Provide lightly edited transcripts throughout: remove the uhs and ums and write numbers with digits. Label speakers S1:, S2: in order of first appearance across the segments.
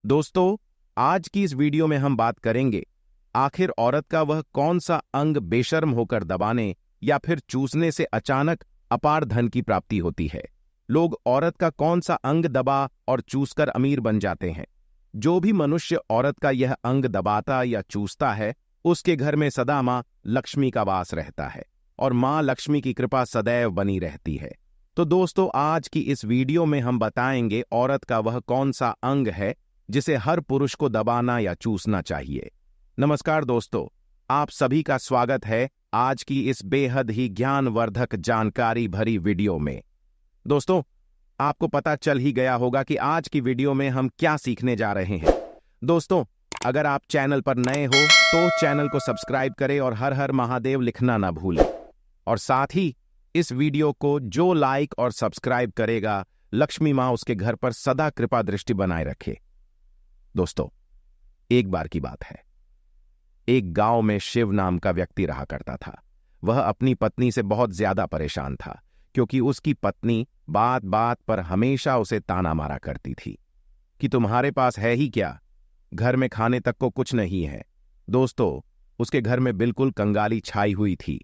S1: दोस्तों, आज की इस वीडियो में हम बात करेंगे आखिर औरत का वह कौन सा अंग बेशर्म होकर दबाने या फिर चूसने से अचानक अपार धन की प्राप्ति होती है। लोग औरत का कौन सा अंग दबा और चूसकर अमीर बन जाते हैं। जो भी मनुष्य औरत का यह अंग दबाता या चूसता है, उसके घर में सदा मां लक्ष्मी का वास रहता है और मां लक्ष्मी की कृपा सदैव बनी रहती है। तो दोस्तों, आज की इस वीडियो में हम बताएंगे औरत का वह कौन सा अंग है जिसे हर पुरुष को दबाना या चूसना चाहिए। नमस्कार दोस्तों, आप सभी का स्वागत है आज की इस बेहद ही ज्ञानवर्धक जानकारी भरी वीडियो में। दोस्तों, आपको पता चल ही गया होगा कि आज की वीडियो में हम क्या सीखने जा रहे हैं। दोस्तों, अगर आप चैनल पर नए हो तो चैनल को सब्सक्राइब करें और हर हर महादेव लिखना ना भूलें। और साथ ही इस वीडियो को जो लाइक और सब्सक्राइब करेगा, लक्ष्मी मां उसके घर पर सदा कृपा दृष्टि बनाए रखे। दोस्तों, एक बार की बात है, एक गांव में शिव नाम का व्यक्ति रहा करता था। वह अपनी पत्नी से बहुत ज्यादा परेशान था क्योंकि उसकी पत्नी बात बात पर हमेशा उसे ताना मारा करती थी कि तुम्हारे पास है ही क्या, घर में खाने तक को कुछ नहीं है। दोस्तों, उसके घर में बिल्कुल कंगाली छाई हुई थी।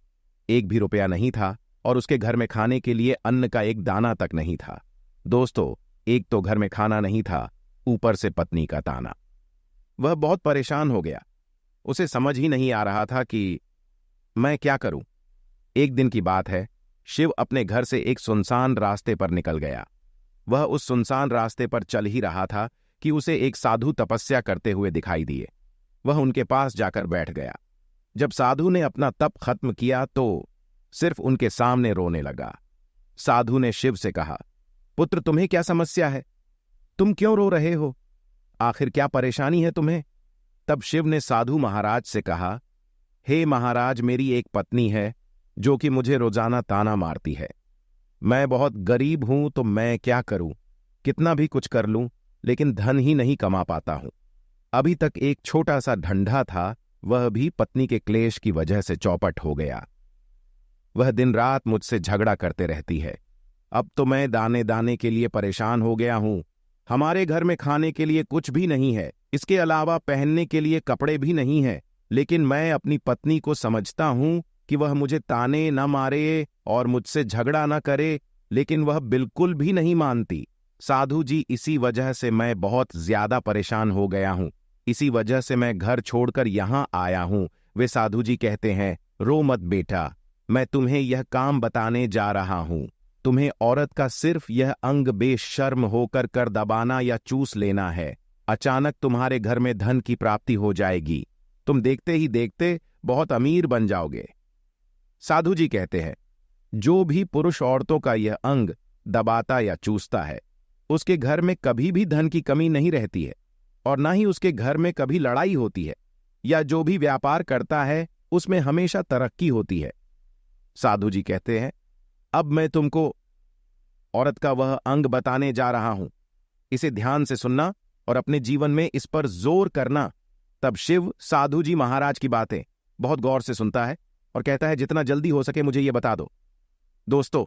S1: एक भी रुपया नहीं था और उसके घर में खाने के लिए अन्न का एक दाना तक नहीं था। दोस्तों, एक तो घर में खाना नहीं था, ऊपर से पत्नी का ताना। वह बहुत परेशान हो गया। उसे समझ ही नहीं आ रहा था कि मैं क्या करूं। एक दिन की बात है, शिव अपने घर से एक सुनसान रास्ते पर निकल गया। वह उस सुनसान रास्ते पर चल ही रहा था कि उसे एक साधु तपस्या करते हुए दिखाई दिए। वह उनके पास जाकर बैठ गया। जब साधु ने अपना तप खत्म किया तो सिर्फ उनके सामने रोने लगा। साधु ने शिव से कहा, पुत्र, तुम्हें क्या समस्या है? तुम क्यों रो रहे हो? आखिर क्या परेशानी है तुम्हें? तब शिव ने साधु महाराज से कहा, हे महाराज, मेरी एक पत्नी है जो कि मुझे रोजाना ताना मारती है। मैं बहुत गरीब हूं तो मैं क्या करूं? कितना भी कुछ कर लूं लेकिन धन ही नहीं कमा पाता हूं। अभी तक एक छोटा सा ढंढा था, वह भी पत्नी के क्लेश की वजह से चौपट हो गया। वह दिन रात मुझसे झगड़ा करते रहती है। अब तो मैं दाने दाने के लिए परेशान हो गया हूं। हमारे घर में खाने के लिए कुछ भी नहीं है, इसके अलावा पहनने के लिए कपड़े भी नहीं है। लेकिन मैं अपनी पत्नी को समझता हूं कि वह मुझे ताने न मारे और मुझसे झगड़ा न करे, लेकिन वह बिल्कुल भी नहीं मानती। साधु जी, इसी वजह से मैं बहुत ज्यादा परेशान हो गया हूं। इसी वजह से मैं घर छोड़कर यहां आया हूं। वे साधु जी कहते हैं, रो मत बेटा, मैं तुम्हें यह काम बताने जा रहा हूं। तुम्हें औरत का सिर्फ यह अंग बेशर्म होकर कर दबाना या चूस लेना है। अचानक तुम्हारे घर में धन की प्राप्ति हो जाएगी। तुम देखते ही देखते बहुत अमीर बन जाओगे। साधु जी कहते हैं, जो भी पुरुष औरतों का यह अंग दबाता या चूसता है, उसके घर में कभी भी धन की कमी नहीं रहती है और ना ही उसके घर में कभी लड़ाई होती है, या जो भी व्यापार करता है उसमें हमेशा तरक्की होती है। साधु जी कहते हैं, अब मैं तुमको औरत का वह अंग बताने जा रहा हूं। इसे ध्यान से सुनना और अपने जीवन में इस पर जोर करना। तब शिव साधु जी महाराज की बातें बहुत गौर से सुनता है और कहता है, जितना जल्दी हो सके मुझे यह बता दो। दोस्तों,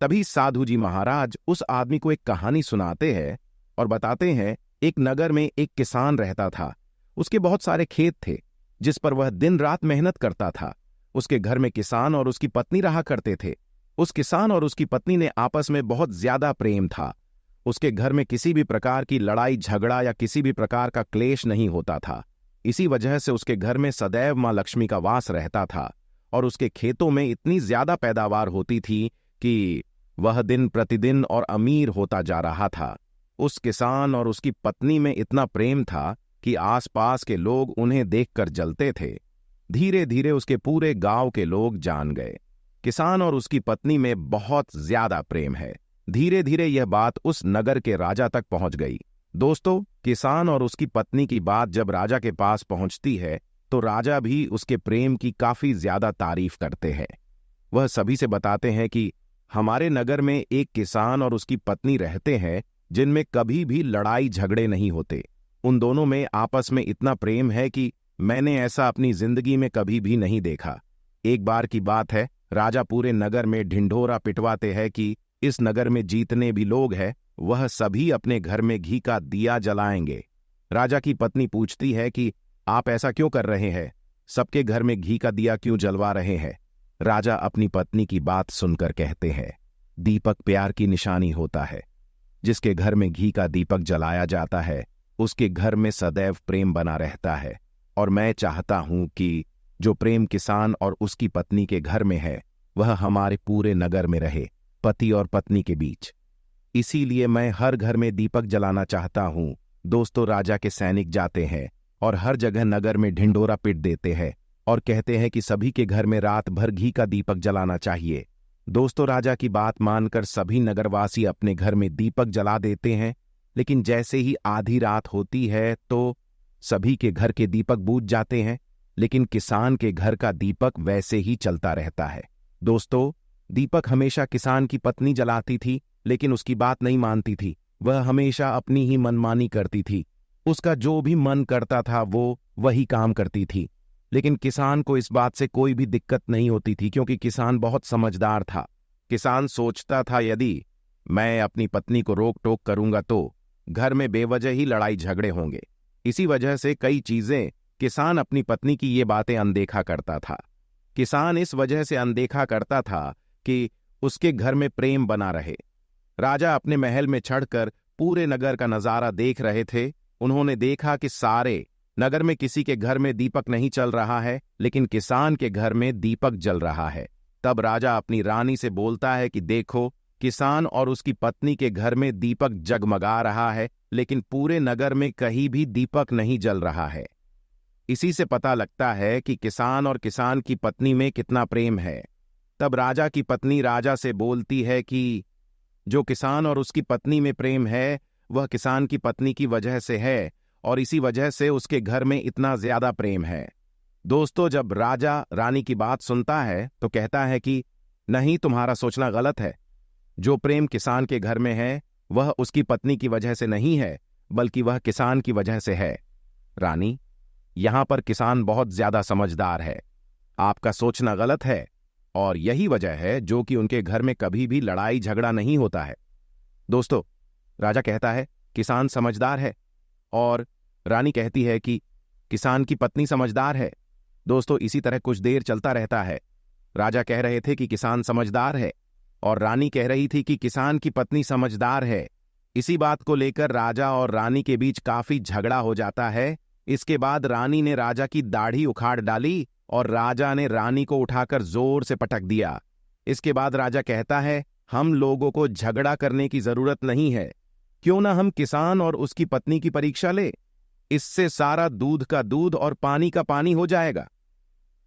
S1: तभी साधु जी महाराज उस आदमी को एक कहानी सुनाते हैं और बताते हैं, एक नगर में एक किसान रहता था। उसके बहुत सारे खेत थे जिस पर वह दिन रात मेहनत करता था। उसके घर में किसान और उसकी पत्नी रहा करते थे। उस किसान और उसकी पत्नी ने आपस में बहुत ज्यादा प्रेम था। उसके घर में किसी भी प्रकार की लड़ाई झगड़ा या किसी भी प्रकार का क्लेश नहीं होता था। इसी वजह से उसके घर में सदैव मां लक्ष्मी का वास रहता था और उसके खेतों में इतनी ज्यादा पैदावार होती थी कि वह दिन प्रतिदिन और अमीर होता जा रहा था। उस किसान और उसकी पत्नी में इतना प्रेम था कि आसपास के लोग उन्हें देखकर जलते थे। धीरे धीरे उसके पूरे गांव के लोग जान गए, किसान और उसकी पत्नी में बहुत ज्यादा प्रेम है। धीरे धीरे यह बात उस नगर के राजा तक पहुंच गई। दोस्तों, किसान और उसकी पत्नी की बात जब राजा के पास पहुंचती है तो राजा भी उसके प्रेम की काफी ज्यादा तारीफ करते हैं। वह सभी से बताते हैं कि हमारे नगर में एक किसान और उसकी पत्नी रहते हैं जिनमें कभी भी लड़ाई झगड़े नहीं होते। उन दोनों में आपस में इतना प्रेम है कि मैंने ऐसा अपनी जिंदगी में कभी भी नहीं देखा। एक बार की बात है, राजा पूरे नगर में ढिंढोरा पिटवाते हैं कि इस नगर में जितने भी लोग हैं वह सभी अपने घर में घी का दिया जलाएंगे। राजा की पत्नी पूछती है कि आप ऐसा क्यों कर रहे हैं, सबके घर में घी का दिया क्यों जलवा रहे हैं। राजा अपनी पत्नी की बात सुनकर कहते हैं, दीपक प्यार की निशानी होता है। जिसके घर में घी का दीपक जलाया जाता है उसके घर में सदैव प्रेम बना रहता है, और मैं चाहता हूं कि जो प्रेम किसान और उसकी पत्नी के घर में है वह हमारे पूरे नगर में रहे, पति और पत्नी के बीच। इसीलिए मैं हर घर में दीपक जलाना चाहता हूं। दोस्तों, राजा के सैनिक जाते हैं और हर जगह नगर में ढिंढोरा पीट देते हैं और कहते हैं कि सभी के घर में रात भर घी का दीपक जलाना चाहिए। दोस्तों, राजा की बात मानकर सभी नगरवासी अपने घर में दीपक जला देते हैं, लेकिन जैसे ही आधी रात होती है तो सभी के घर के दीपक बुझ जाते हैं, लेकिन किसान के घर का दीपक वैसे ही चलता रहता है। दोस्तों, दीपक हमेशा किसान की पत्नी जलाती थी, लेकिन उसकी बात नहीं मानती थी। वह हमेशा अपनी ही मनमानी करती थी। उसका जो भी मन करता था वो वही काम करती थी। लेकिन किसान को इस बात से कोई भी दिक्कत नहीं होती थी, क्योंकि किसान बहुत समझदार था। किसान सोचता था, यदि मैं अपनी पत्नी को रोक टोक करूंगा तो घर में बेवजह ही लड़ाई झगड़े होंगे। इसी वजह से कई चीजें किसान अपनी पत्नी की ये बातें अनदेखा करता था। किसान इस वजह से अनदेखा करता था कि उसके घर में प्रेम बना रहे। राजा अपने महल में चढ़कर पूरे नगर का नजारा देख रहे थे। उन्होंने देखा कि सारे नगर में किसी के घर में दीपक नहीं चल रहा है, लेकिन किसान के घर में दीपक जल रहा है। तब राजा अपनी रानी से बोलता है कि देखो, किसान और उसकी पत्नी के घर में दीपक जगमगा रहा है, लेकिन पूरे नगर में कहीं भी दीपक नहीं जल रहा है। इसी से पता लगता है कि किसान और किसान की पत्नी में कितना प्रेम है। तब राजा की पत्नी राजा से बोलती है कि जो किसान और उसकी पत्नी में प्रेम है वह किसान की पत्नी की वजह से है, और इसी वजह से उसके घर में इतना ज्यादा प्रेम है। दोस्तों, जब राजा रानी की बात सुनता है तो कहता है कि नहीं, तुम्हारा सोचना गलत है। जो प्रेम किसान के घर में है वह उसकी पत्नी की वजह से नहीं है, बल्कि वह किसान की वजह से है। रानी, यहां पर किसान बहुत ज्यादा समझदार है। आपका सोचना गलत है, और यही वजह है जो कि उनके घर में कभी भी लड़ाई झगड़ा नहीं होता है। दोस्तों, राजा कहता है किसान समझदार है, और रानी कहती है कि किसान की पत्नी समझदार है। दोस्तों, इसी तरह कुछ देर चलता रहता है। राजा कह रहे थे कि किसान समझदार है, और रानी कह रही थी कि किसान की पत्नी समझदार है। इसी बात को लेकर राजा और रानी के बीच काफी झगड़ा हो जाता है। इसके बाद रानी ने राजा की दाढ़ी उखाड़ डाली और राजा ने रानी को उठाकर जोर से पटक दिया। इसके बाद राजा कहता है, हम लोगों को झगड़ा करने की जरूरत नहीं है। क्यों ना हम किसान और उसकी पत्नी की परीक्षा ले, इससे सारा दूध का दूध और पानी का पानी हो जाएगा।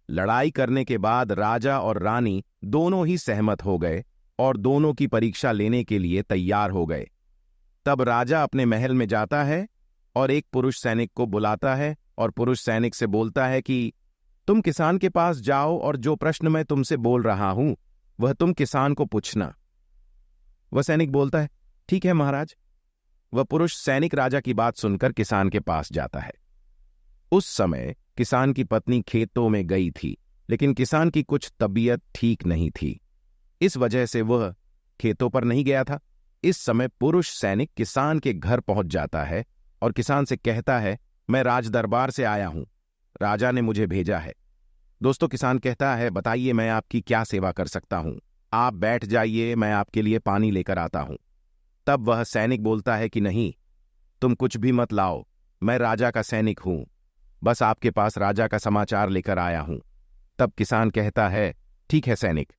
S1: लड़ाई करने के बाद राजा और रानी दोनों ही सहमत हो गए और दोनों की परीक्षा लेने के लिए तैयार हो गए। तब राजा अपने महल में जाता है और एक पुरुष सैनिक को बुलाता है और पुरुष सैनिक से बोलता है कि तुम किसान के पास जाओ और जो प्रश्न मैं तुमसे बोल रहा हूं वह तुम किसान को पूछना। वह सैनिक बोलता है, ठीक है महाराज। वह पुरुष सैनिक राजा की बात सुनकर किसान के पास जाता है। उस समय किसान की पत्नी खेतों में गई थी, लेकिन किसान की कुछ तबीयत ठीक नहीं थी। इस वजह से वह खेतों पर नहीं गया था। इस समय पुरुष सैनिक किसान के घर पहुंच जाता है और किसान से कहता है, मैं राज दरबार से आया हूं, राजा ने मुझे भेजा है। दोस्तों, किसान कहता है, बताइए मैं आपकी क्या सेवा कर सकता हूं। आप बैठ जाइए, मैं आपके लिए पानी लेकर आता हूं। तब वह सैनिक बोलता है कि नहीं, तुम कुछ भी मत लाओ, मैं राजा का सैनिक हूं, बस आपके पास राजा का समाचार लेकर आया हूं। तब किसान कहता है, ठीक है सैनिक,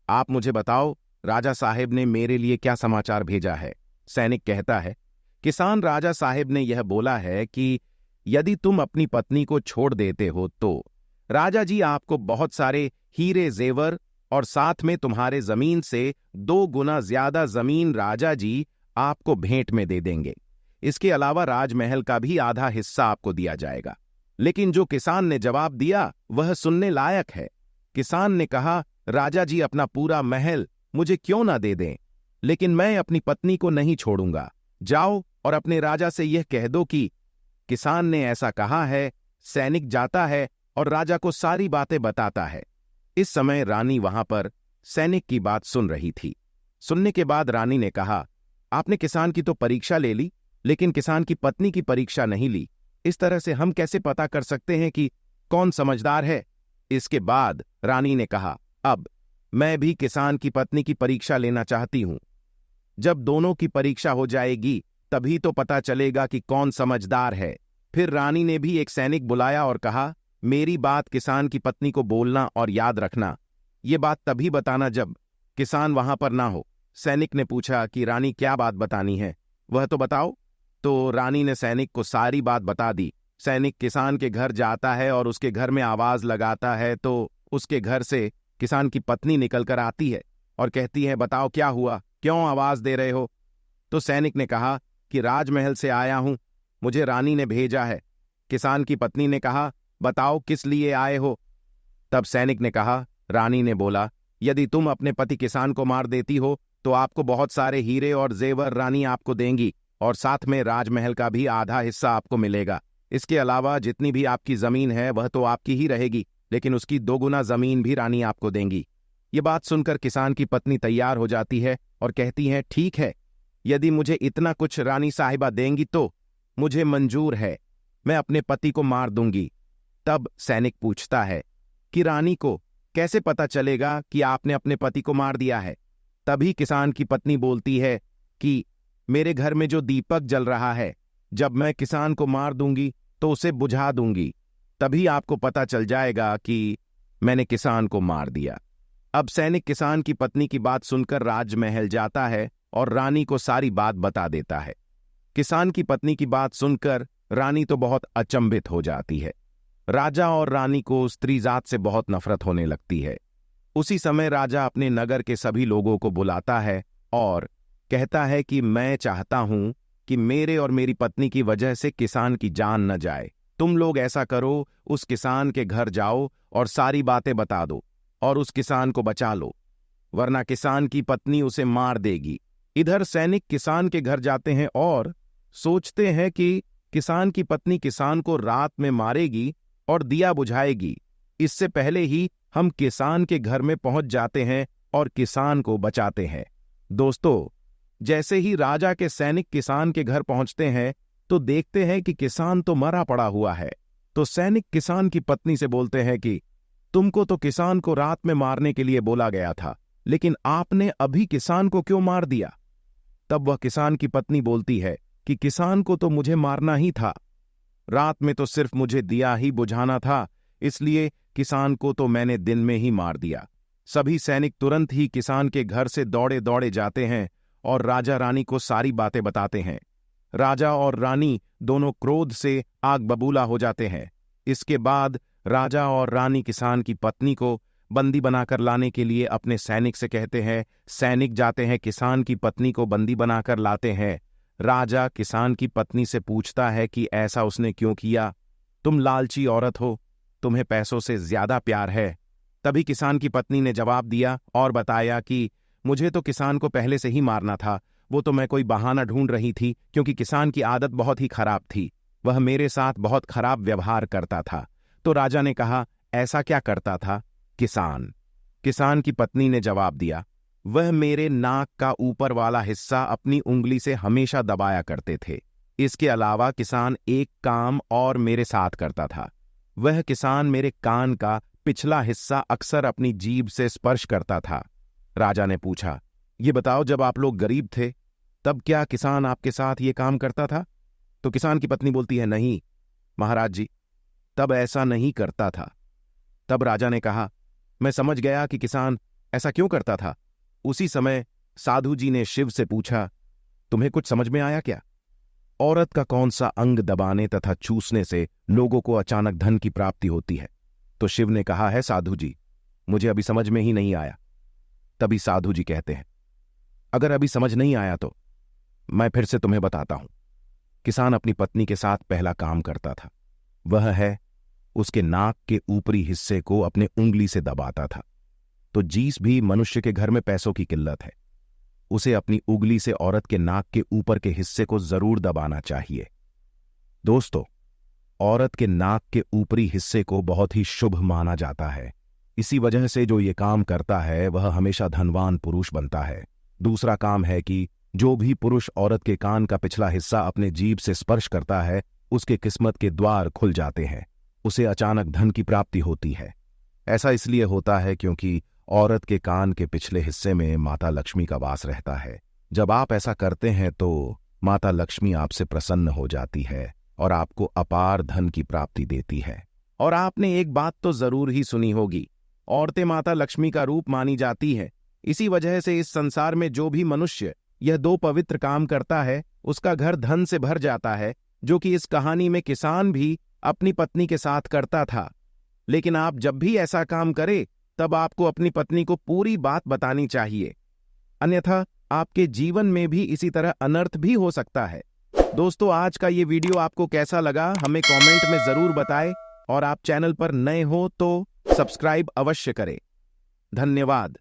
S1: आप मुझे बताओ राजा साहेब ने मेरे लिए क्या समाचार भेजा है। सैनिक कहता है, किसान, राजा साहेब ने यह बोला है कि यदि तुम अपनी पत्नी को छोड़ देते हो तो राजा जी आपको बहुत सारे हीरे जेवर और साथ में तुम्हारे जमीन से 2 गुना ज्यादा जमीन राजा जी आपको भेंट में दे देंगे। इसके अलावा राजमहल का भी आधा हिस्सा आपको दिया जाएगा। लेकिन जो किसान ने जवाब दिया वह सुनने लायक है। किसान ने कहा, राजा जी अपना पूरा महल मुझे क्यों ना दे दें, लेकिन मैं अपनी पत्नी को नहीं छोड़ूंगा। जाओ और अपने राजा से यह कह दो कि किसान ने ऐसा कहा है। सैनिक जाता है और राजा को सारी बातें बताता है। इस समय रानी वहां पर सैनिक की बात सुन रही थी। सुनने के बाद रानी ने कहा, आपने किसान की तो परीक्षा ले ली, लेकिन किसान की पत्नी की परीक्षा नहीं ली। इस तरह से हम कैसे पता कर सकते हैं कि कौन समझदार है? इसके बाद रानी ने कहा, अब मैं भी किसान की पत्नी की परीक्षा लेना चाहती हूं। जब दोनों की परीक्षा हो जाएगी तभी तो पता चलेगा कि कौन समझदार है। फिर रानी ने भी एक सैनिक बुलाया और कहा, मेरी बात किसान की पत्नी को बोलना और याद रखना। ये बात तभी बताना जब किसान वहां पर ना हो। सैनिक ने पूछा कि रानी क्या बात बतानी है, वह तो बताओ। तो रानी ने सैनिक को सारी बात बता दी। सैनिक किसान के घर जाता है और उसके घर में आवाज लगाता है तो उसके घर से किसान की पत्नी निकलकर आती है और कहती है, बताओ क्या हुआ, क्यों आवाज दे रहे हो? तो सैनिक ने कहा कि राजमहल से आया हूं, मुझे रानी ने भेजा है। किसान की पत्नी ने कहा, बताओ किस लिए आए हो? तब सैनिक ने कहा, रानी ने बोला, यदि तुम अपने पति किसान को मार देती हो तो आपको बहुत सारे हीरे और जेवर रानी आपको देंगी और साथ में राजमहल का भी आधा हिस्सा आपको मिलेगा। इसके अलावा जितनी भी आपकी जमीन है वह तो आपकी ही रहेगी, लेकिन उसकी 2 गुना जमीन भी रानी आपको देंगी। ये बात सुनकर किसान की पत्नी तैयार हो जाती है और कहती है, ठीक है, यदि मुझे इतना कुछ रानी साहिबा देंगी तो मुझे मंजूर है, मैं अपने पति को मार दूंगी। तब सैनिक पूछता है कि रानी को कैसे पता चलेगा कि आपने अपने पति को मार दिया है? तभी किसान की पत्नी बोलती है कि मेरे घर में जो दीपक जल रहा है, जब मैं किसान को मार दूंगी तो उसे बुझा दूंगी, तभी आपको पता चल जाएगा कि मैंने किसान को मार दिया। अब सैनिक किसान की पत्नी की बात सुनकर राजमहल जाता है और रानी को सारी बात बता देता है। किसान की पत्नी की बात सुनकर रानी तो बहुत अचंभित हो जाती है। राजा और रानी को स्त्री जात से बहुत नफरत होने लगती है। उसी समय राजा अपने नगर के सभी लोगों को बुलाता है और कहता है कि मैं चाहता हूं कि मेरे और मेरी पत्नी की वजह से किसान की जान न जाए। तुम लोग ऐसा करो, उस किसान के घर जाओ और सारी बातें बता दो और उस किसान को बचा लो, वरना किसान की पत्नी उसे मार देगी। इधर सैनिक किसान के घर जाते हैं और सोचते हैं कि किसान की पत्नी किसान को रात में मारेगी और दिया बुझाएगी। इससे पहले ही हम किसान के घर में पहुंच जाते हैं और किसान को बचाते हैं। दोस्तों, जैसे ही राजा के सैनिक किसान के घर पहुंचते हैं तो देखते हैं कि किसान तो मरा पड़ा हुआ है। तो सैनिक किसान की पत्नी से बोलते हैं कि तुमको तो किसान को रात में मारने के लिए बोला गया था, लेकिन आपने अभी किसान को क्यों मार दिया? तब वह किसान की पत्नी बोलती है कि किसान को तो मुझे मारना ही था, रात में तो सिर्फ मुझे दिया ही बुझाना था, इसलिए किसान को तो मैंने दिन में ही मार दिया। सभी सैनिक तुरंत ही किसान के घर से दौड़े दौड़े जाते हैं और राजा रानी को सारी बातें बताते हैं। राजा और रानी दोनों क्रोध से आग बबूला हो जाते हैं। इसके बाद राजा और रानी किसान की पत्नी को बंदी बनाकर लाने के लिए अपने सैनिक से कहते हैं। सैनिक जाते हैं, किसान की पत्नी को बंदी बनाकर लाते हैं। राजा किसान की पत्नी से पूछता है कि ऐसा उसने क्यों किया? तुम लालची औरत हो, तुम्हें पैसों से ज्यादा प्यार है। तभी किसान की पत्नी ने जवाब दिया और बताया कि मुझे तो किसान को पहले से ही मारना था, वो तो मैं कोई बहाना ढूंढ रही थी, क्योंकि किसान की आदत बहुत ही खराब थी, वह मेरे साथ बहुत खराब व्यवहार करता था। तो राजा ने कहा, ऐसा क्या करता था? किसान की पत्नी ने जवाब दिया, वह मेरे नाक का ऊपर वाला हिस्सा अपनी उंगली से हमेशा दबाया करते थे। इसके अलावा किसान एक काम और मेरे साथ करता था, वह किसान मेरे कान का पिछला हिस्सा अक्सर अपनी जीभ से स्पर्श करता था। राजा ने पूछा, ये बताओ, जब आप लोग गरीब थे तब क्या किसान आपके साथ ये काम करता था? तो किसान की पत्नी बोलती है, नहीं महाराज जी, तब ऐसा नहीं करता था। तब राजा ने कहा, मैं समझ गया कि किसान ऐसा क्यों करता था। उसी समय साधु जी ने शिव से पूछा, तुम्हें कुछ समझ में आया क्या? औरत का कौन सा अंग दबाने तथा चूसने से लोगों को अचानक धन की प्राप्ति होती है? तो शिव ने कहा है, साधु जी, मुझे अभी समझ में ही नहीं आया। तभी साधु जी कहते हैं, अगर अभी समझ नहीं आया तो मैं फिर से तुम्हें बताता हूं। किसान अपनी पत्नी के साथ पहला काम करता था, वह है उसके नाक के ऊपरी हिस्से को अपने उंगली से दबाता था। तो जिस भी मनुष्य के घर में पैसों की किल्लत है, उसे अपनी उंगली से औरत के नाक के ऊपर के हिस्से को जरूर दबाना चाहिए। दोस्तों, औरत के नाक के ऊपरी हिस्से को बहुत ही शुभ माना जाता है। इसी वजह से जो ये काम करता है वह हमेशा धनवान पुरुष बनता है। दूसरा काम है कि जो भी पुरुष औरत के कान का पिछला हिस्सा अपने जीभ से स्पर्श करता है उसके किस्मत के द्वार खुल जाते हैं, उसे अचानक धन की प्राप्ति होती है। ऐसा इसलिए होता है क्योंकि औरत के कान के पिछले हिस्से में माता लक्ष्मी का वास रहता है। जब आप ऐसा करते हैं तो माता लक्ष्मी आपसे प्रसन्न हो जाती है और आपको अपार धन की प्राप्ति देती है। और आपने एक बात तो जरूर ही सुनी होगी, औरतें माता लक्ष्मी का रूप मानी जाती है। इसी वजह से इस संसार में जो भी मनुष्य यह 2 पवित्र काम करता है उसका घर धन से भर जाता है, जो कि इस कहानी में किसान भी अपनी पत्नी के साथ करता था। लेकिन आप जब भी ऐसा काम करें तब आपको अपनी पत्नी को पूरी बात बतानी चाहिए, अन्यथा आपके जीवन में भी इसी तरह अनर्थ भी हो सकता है। दोस्तों, आज का ये वीडियो आपको कैसा लगा हमें कमेंट में जरूर बताएं, और आप चैनल पर नए हो तो सब्सक्राइब अवश्य करें। धन्यवाद।